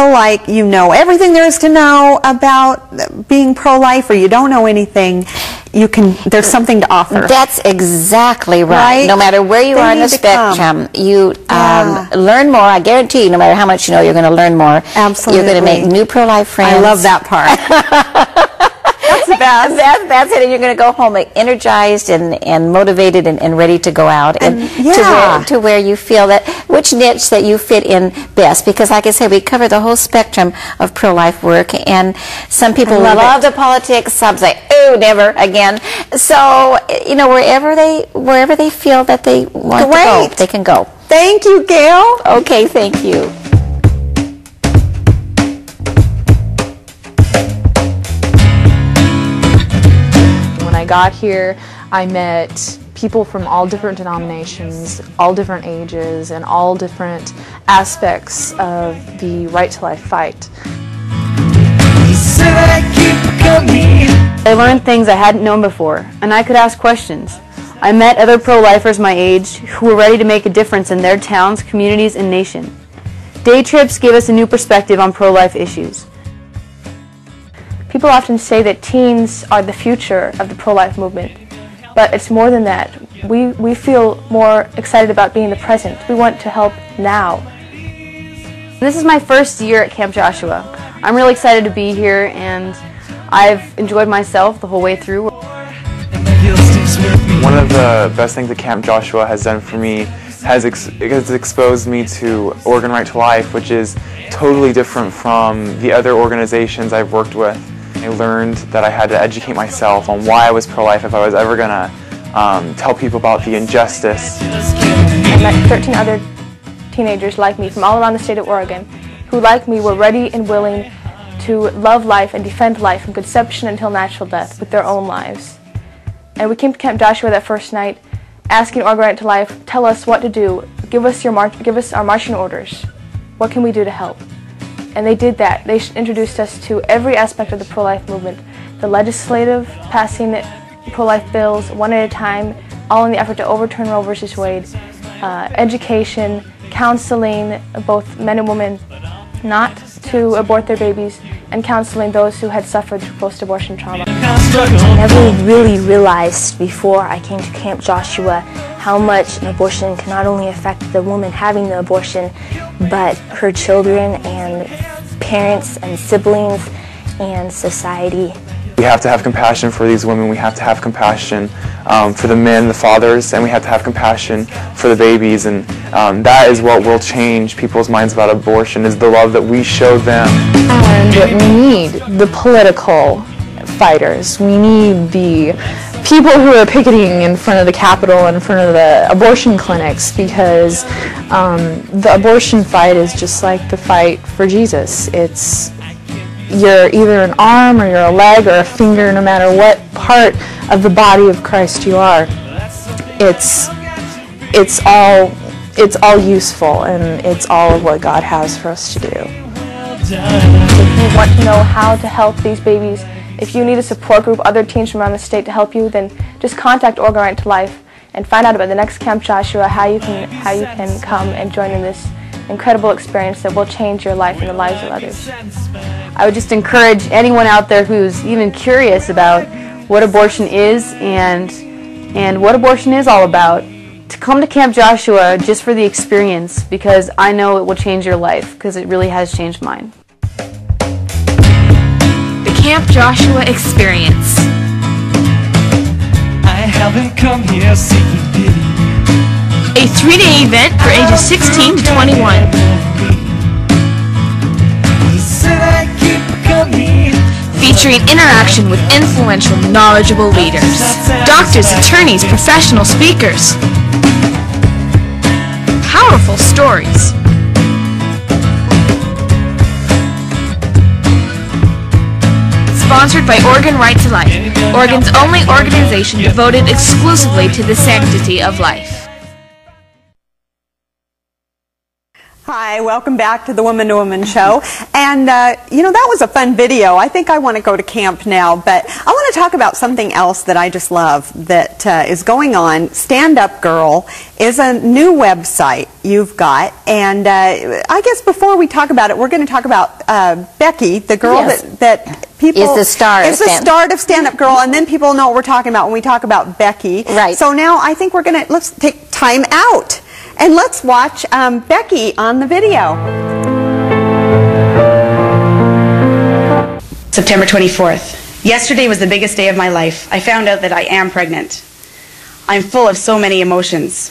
like you know everything there is to know about being pro-life, or you don't know anything, there's something to offer. That's exactly right. No matter where you are in the spectrum, you learn more. I guarantee you, no matter how much you know, you're going to learn more. Absolutely. You're going to make new pro-life friends. I love that part. That's the best. That's it. And you're going to go home energized and motivated and ready to go out to where you feel that which niche that you fit in best. Because, like I said, we cover the whole spectrum of pro-life work, and some people love the politics. Some say, "Oh, never again." So, you know, wherever they feel that they want to go, they can go. Thank you, Gail. Okay, thank you. When I got here, I met people from all different denominations, all different ages, and all different aspects of the right to life fight. I learned things I hadn't known before, and I could ask questions. I met other pro-lifers my age who were ready to make a difference in their towns, communities, and nation. Day trips gave us a new perspective on pro-life issues. People often say that teens are the future of the pro-life movement, but it's more than that. We feel more excited about being the present. We want to help now. This is my first year at Camp Joshua. I'm really excited to be here, and I've enjoyed myself the whole way through. One of the best things that Camp Joshua has done for me has exposed me to Oregon Right to Life, which is totally different from the other organizations I've worked with. I learned that I had to educate myself on why I was pro-life if I was ever going to tell people about the injustice. I met 13 other teenagers like me from all around the state of Oregon who, like me, were ready and willing to love life and defend life from conception until natural death with their own lives. And we came to Camp Joshua that first night asking Oregon Right to Life, tell us what to do, give us our marching orders. What can we do to help? And they did that. They introduced us to every aspect of the pro-life movement. The legislative, passing pro-life bills one at a time, all in the effort to overturn Roe v. Wade. Education, counseling both men and women not to abort their babies, and counseling those who had suffered post-abortion trauma. I never really realized before I came to Camp Joshua how much an abortion can not only affect the woman having the abortion, but her children and parents and siblings and society. We have to have compassion for these women. We have to have compassion for the men, the fathers, and we have to have compassion for the babies. And that is what will change people's minds about abortion, is the love that we show them. And we need the political fighters. We need the people who are picketing in front of the Capitol, in front of the abortion clinics, because the abortion fight is just like the fight for Jesus. You're either an arm or you're a leg or a finger, no matter what part of the body of Christ you are. It's all useful, and it's all of what God has for us to do. If you want to know how to help these babies, if you need a support group, other teams from around the state to help you, then just contact Oregon Right to Life and find out about the next Camp Joshua, how you can come and join in this incredible experience that will change your life and the lives of others. I would just encourage anyone out there who's even curious about what abortion is and what abortion is all about to come to Camp Joshua just for the experience, because I know it will change your life, because it really has changed mine. The Camp Joshua Experience. I haven't come here seeking pity. A 3-day event for ages 16 to 21. Featuring interaction with influential, knowledgeable leaders, doctors, attorneys, professional speakers. Powerful stories. Sponsored by Oregon Right to Life, Oregon's only organization devoted exclusively to the sanctity of life. Hi, welcome back to the Woman to Woman Show. And And, you know, that was a fun video. I think I want to go to camp now, but I want to talk about something else that I just love that is going on. Stand Up Girl is a new website you've got, and I guess before we talk about it, we're going to talk about Becky, the girl that people... Is the star of Stand Up Girl, and then people know what we're talking about when we talk about Becky. Right. So now I think we're going to, let's take time out, and let's watch Becky on the video. September 24th. Yesterday was the biggest day of my life. I found out that I am pregnant. I'm full of so many emotions.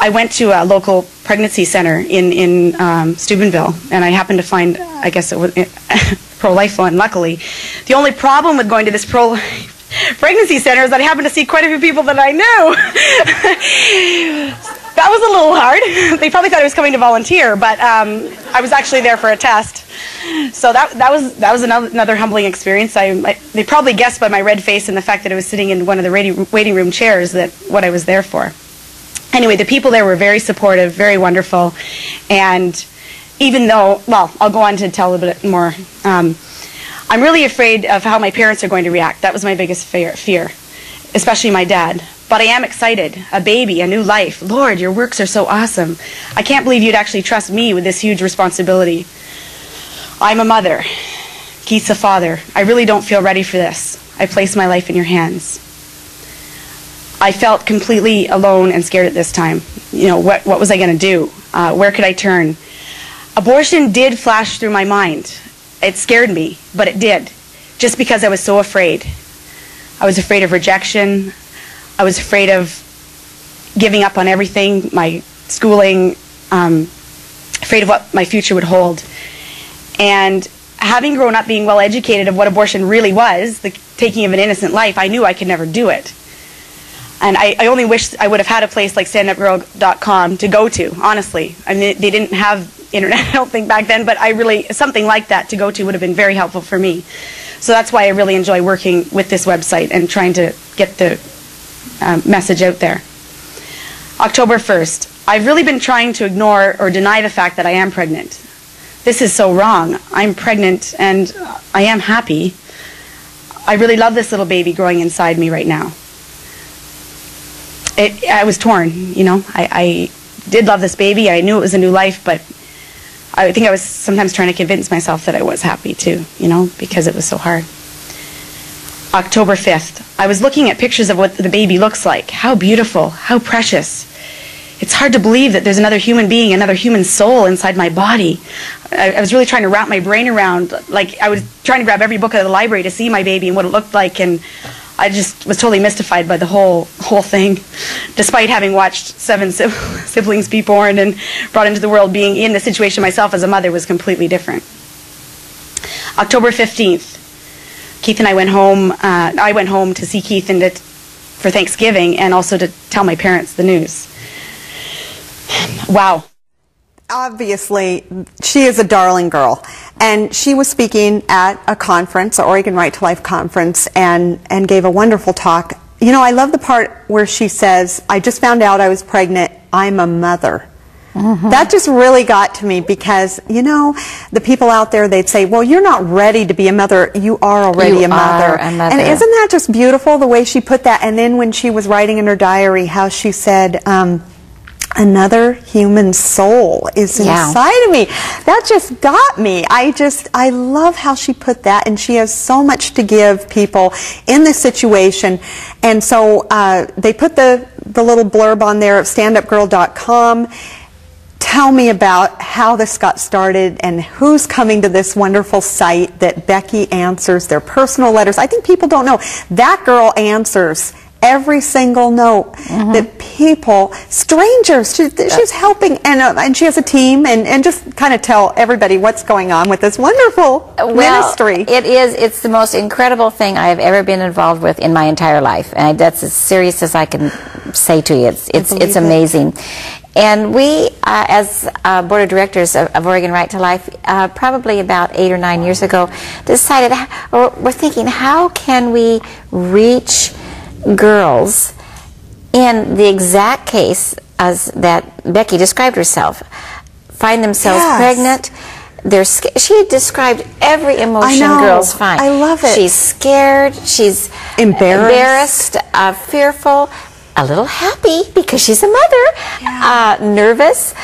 I went to a local pregnancy center in Steubenville, and I happened to find, I guess it was pro-life one, luckily. The only problem with going to this pro-life pregnancy center is that I happened to see quite a few people that I knew. That was a little hard. They probably thought I was coming to volunteer, but I was actually there for a test. So that was another humbling experience. They probably guessed by my red face and the fact that I was sitting in one of the waiting room chairs that what I was there for. Anyway, the people there were very supportive, very wonderful, and even though, well, I'll go on to tell a little bit more. I'm really afraid of how my parents are going to react. That was my biggest fear, especially my dad. But I am excited. A baby, a new life. Lord, your works are so awesome. I can't believe you'd actually trust me with this huge responsibility. I'm a mother. Keith's a father. I really don't feel ready for this. I place my life in your hands. I felt completely alone and scared at this time. You know, what was I going to do? Where could I turn? Abortion did flash through my mind. It scared me, but it did. Just because I was so afraid. I was afraid of rejection. I was afraid of giving up on everything, my schooling, afraid of what my future would hold. And having grown up being well educated of what abortion really was, the taking of an innocent life, I knew I could never do it. And I only wish I would have had a place like standupgirl.com to go to, honestly. I mean, they didn't have internet, I don't think, back then, but something like that to go to would have been very helpful for me. So that's why I really enjoy working with this website and trying to get the message out there. October 1st. I've really been trying to ignore or deny the fact that I am pregnant. This is so wrong. I'm pregnant and I am happy. I really love this little baby growing inside me right now. I was torn, you know. I did love this baby. I knew it was a new life, but I think I was sometimes trying to convince myself that I was happy too, you know, because it was so hard. October 5th. I was looking at pictures of what the baby looks like. How beautiful, how precious. It's hard to believe that there's another human being, another human soul inside my body. I was really trying to wrap my brain around, like I was trying to grab every book out of the library to see my baby and what it looked like, and I just was totally mystified by the whole thing. Despite having watched 7 siblings be born and brought into the world, being in the situation myself as a mother was completely different. October 15th. Keith and I went home. I went home to see Keith for Thanksgiving and also to tell my parents the news. Wow. Obviously, she is a darling girl. And she was speaking at a conference, the Oregon Right to Life conference, and gave a wonderful talk. You know, I love the part where she says, I just found out I was pregnant. I'm a mother. Mm-hmm. That just really got to me because, you know, the people out there, they'd say, well, you're not ready to be a mother. You are already a mother. And isn't that just beautiful, the way she put that? And then when she was writing in her diary, how she said, another human soul is inside of me. That just got me. I love how she put that, and she has so much to give people in this situation. And so they put the little blurb on there at standupgirl.com. Tell me about how this got started and who's coming to this wonderful site that Becky answers their personal letters. I think people don't know. That girl answers every single note that people, strangers, she's helping, and she has a team, and just kind of tell everybody what's going on with this wonderful ministry. It's the most incredible thing I have ever been involved with in my entire life, and that's as serious as I can say to you. It's amazing. And we, as Board of Directors of Oregon Right to Life, probably about 8 or 9 years ago, decided, we're thinking, how can we reach girls in the exact case as that Becky described herself, find themselves pregnant, she described every emotion girls find. I love it. She's scared, she's embarrassed, fearful, a little happy because she's a mother, nervous,